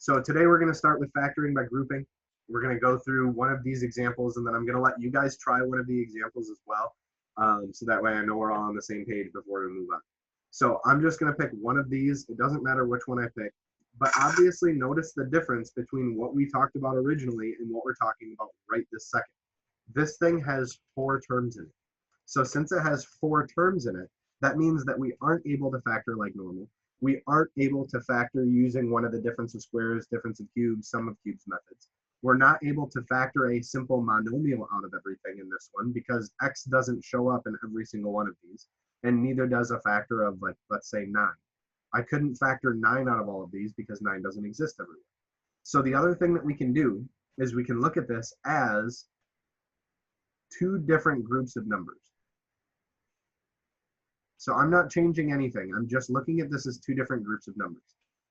So today we're going to start with factoring by grouping. We're going to go through one of these examples, and then I'm going to let you guys try one of the examples as well, so that way I know we're all on the same page before we move on. So I'm just going to pick one of these. It doesn't matter which one I pick, but obviously notice the difference between what we talked about originally and what we're talking about right this second. This thing has 4 terms in it. So since it has 4 terms in it, that means that we aren't able to factor like normal. We aren't able to factor using one of the difference of squares, difference of cubes, sum of cubes methods. We're not able to factor a simple monomial out of everything in this one because x doesn't show up in every single one of these, and neither does a factor of, like, let's say 9. I couldn't factor 9 out of all of these because 9 doesn't exist everywhere. So the other thing that we can do is we can look at this as 2 different groups of numbers. So I'm not changing anything. I'm just looking at this as 2 different groups of numbers.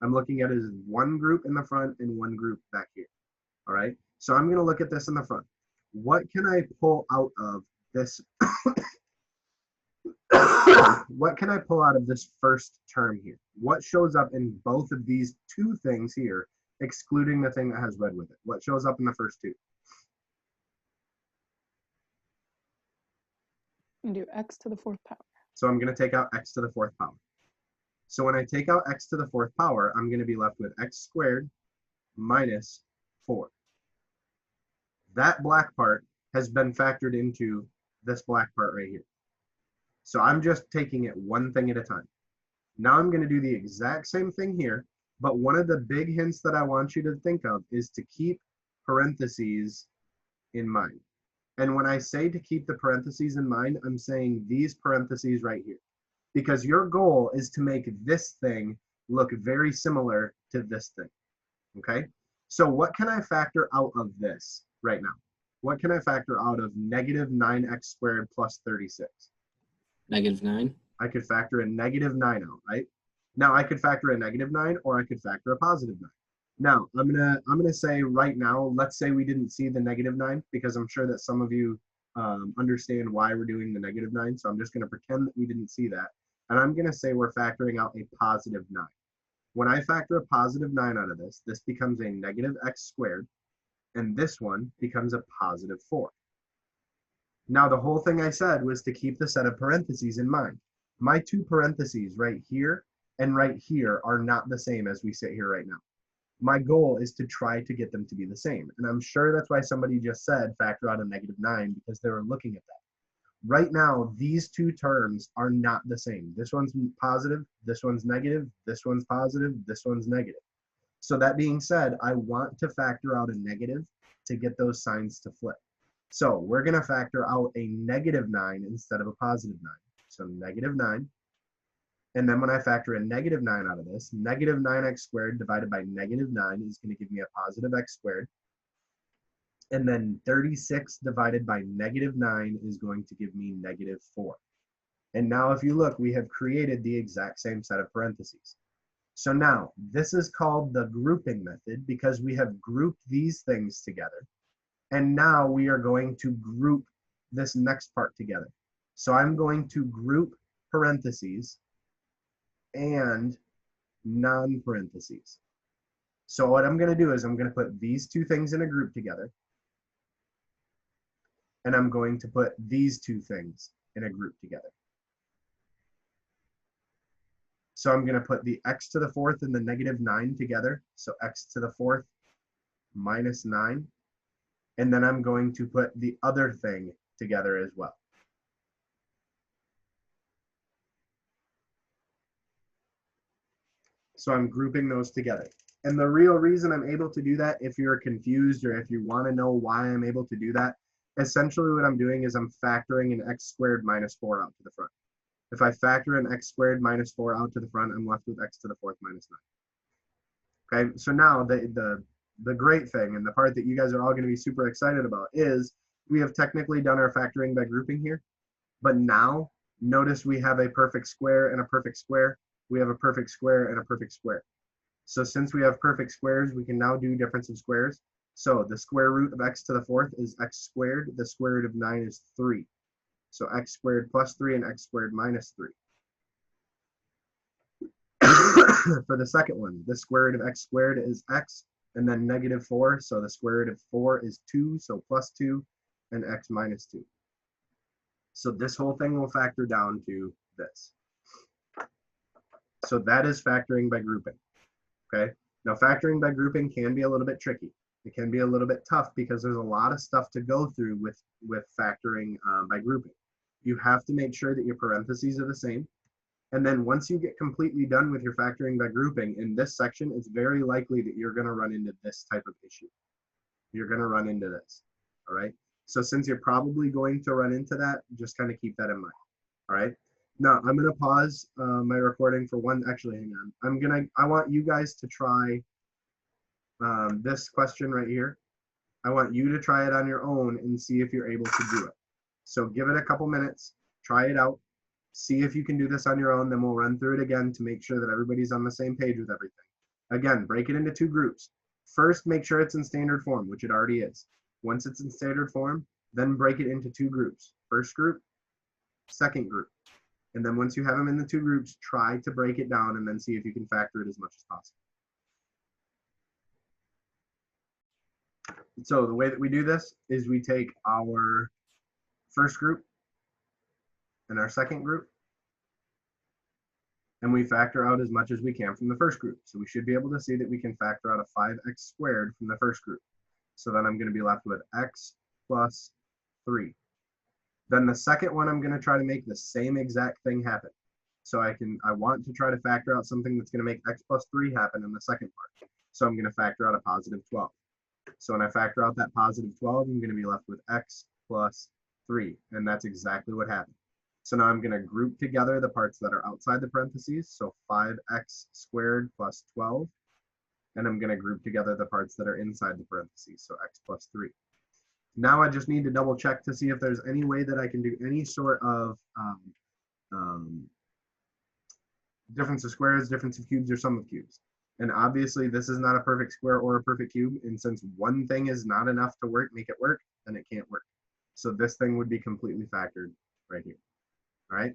I'm looking at it as one group in the front and one group back here. All right. So I'm going to look at this in the front. What can I pull out of this? What can I pull out of this first term here? What shows up in both of these 2 things here, excluding the thing that has red with it? What shows up in the first 2? You do x to the 4th power. So I'm going to take out x to the 4th power. So when I take out x to the 4th power, I'm going to be left with x squared minus 4. That black part has been factored into this black part right here. So I'm just taking it one thing at a time. Now I'm going to do the exact same thing here, but one of the big hints that I want you to think of is to keep parentheses in mind. And when I say to keep the parentheses in mind, I'm saying these parentheses right here, because your goal is to make this thing look very similar to this thing, okay? So what can I factor out of this right now? What can I factor out of negative 9x squared plus 36? Negative 9. I could factor a negative 9 out, right? Now I could factor a negative 9, or I could factor a positive 9. Now, I'm gonna say right now, let's say we didn't see the negative 9, because I'm sure that some of you understand why we're doing the negative 9. So I'm just gonna pretend that we didn't see that. And I'm gonna say we're factoring out a positive 9. When I factor a positive 9 out of this, this becomes a negative x squared, and this one becomes a positive 4. Now, the whole thing I said was to keep the set of parentheses in mind. My 2 parentheses right here and right here are not the same as we sit here right now. My goal is to try to get them to be the same. And I'm sure that's why somebody just said factor out a negative 9, because they were looking at that. Right now, these 2 terms are not the same. This one's positive, this one's negative, this one's positive, this one's negative. So that being said, I want to factor out a negative to get those signs to flip. So we're going to factor out a negative 9 instead of a positive 9. So negative 9. And then when I factor a negative 9 out of this, negative 9x squared divided by negative 9 is going to give me a positive x squared. And then 36 divided by negative 9 is going to give me negative 4. And now if you look, we have created the exact same set of parentheses. So now this is called the grouping method because we have grouped these things together. And now we are going to group this next part together. So I'm going to group parentheses and non-parentheses. So what I'm going to do is I'm going to put these 2 things in a group together. And I'm going to put these 2 things in a group together. So I'm going to put the x to the 4th and the negative 9 together. So x to the 4th minus 9. And then I'm going to put the other thing together as well. So I'm grouping those together. And the real reason I'm able to do that, if you're confused or if you want to know why I'm able to do that, essentially what I'm doing is I'm factoring an x squared minus 4 out to the front. If I factor an x squared minus 4 out to the front, I'm left with x to the 4th minus 9. Okay, so now the great thing, and the part that you guys are all going to be super excited about, is we have technically done our factoring by grouping here. But now, notice we have a perfect square and a perfect square. We have a perfect square and a perfect square. So since we have perfect squares, we can now do difference of squares. So the square root of x to the 4th is x squared. The square root of 9 is 3. So x squared plus 3 and x squared minus 3. For the second one, the square root of x squared is x, and then -4, so the square root of 4 is 2, so plus 2, and x minus 2. So this whole thing will factor down to this. So that is factoring by grouping, okay? Now factoring by grouping can be a little bit tricky. It can be a little bit tough because there's a lot of stuff to go through with factoring by grouping. You have to make sure that your parentheses are the same. And then once you get completely done with your factoring by grouping, in this section, it's very likely that you're going to run into this type of issue. You're going to run into this, all right? So since you're probably going to run into that, just kind of keep that in mind, all right? Now, I'm going to pause my recording for one, actually, hang on. I want you guys to try this question right here. I want you to try it on your own and see if you're able to do it. So give it a couple minutes, try it out, see if you can do this on your own, then we'll run through it again to make sure that everybody's on the same page with everything. Again, break it into 2 groups. First, make sure it's in standard form, which it already is. Once it's in standard form, then break it into 2 groups. First group, second group. And then once you have them in the 2 groups, try to break it down and then see if you can factor it as much as possible. So the way that we do this is we take our first group and our second group, and we factor out as much as we can from the first group. So we should be able to see that we can factor out a 5x squared from the first group. So then I'm going to be left with x plus 3. Then the second one, I'm going to try to make the same exact thing happen. So I want to try to factor out something that's going to make x plus 3 happen in the second part. So I'm going to factor out a positive 12. So when I factor out that positive 12, I'm going to be left with x plus 3. And that's exactly what happened. So now I'm going to group together the parts that are outside the parentheses. So 5x squared plus 12. And I'm going to group together the parts that are inside the parentheses. So x plus 3. Now I just need to double check to see if there's any way that I can do any sort of difference of squares, difference of cubes, or sum of cubes. And obviously this is not a perfect square or a perfect cube. And since one thing is not enough to make it work, then it can't work. So this thing would be completely factored right here. All right.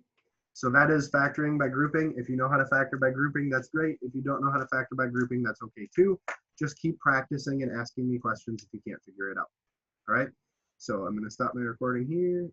So that is factoring by grouping. If you know how to factor by grouping, that's great. If you don't know how to factor by grouping, that's okay too. Just keep practicing and asking me questions if you can't figure it out. All right. So I'm going to stop my recording here.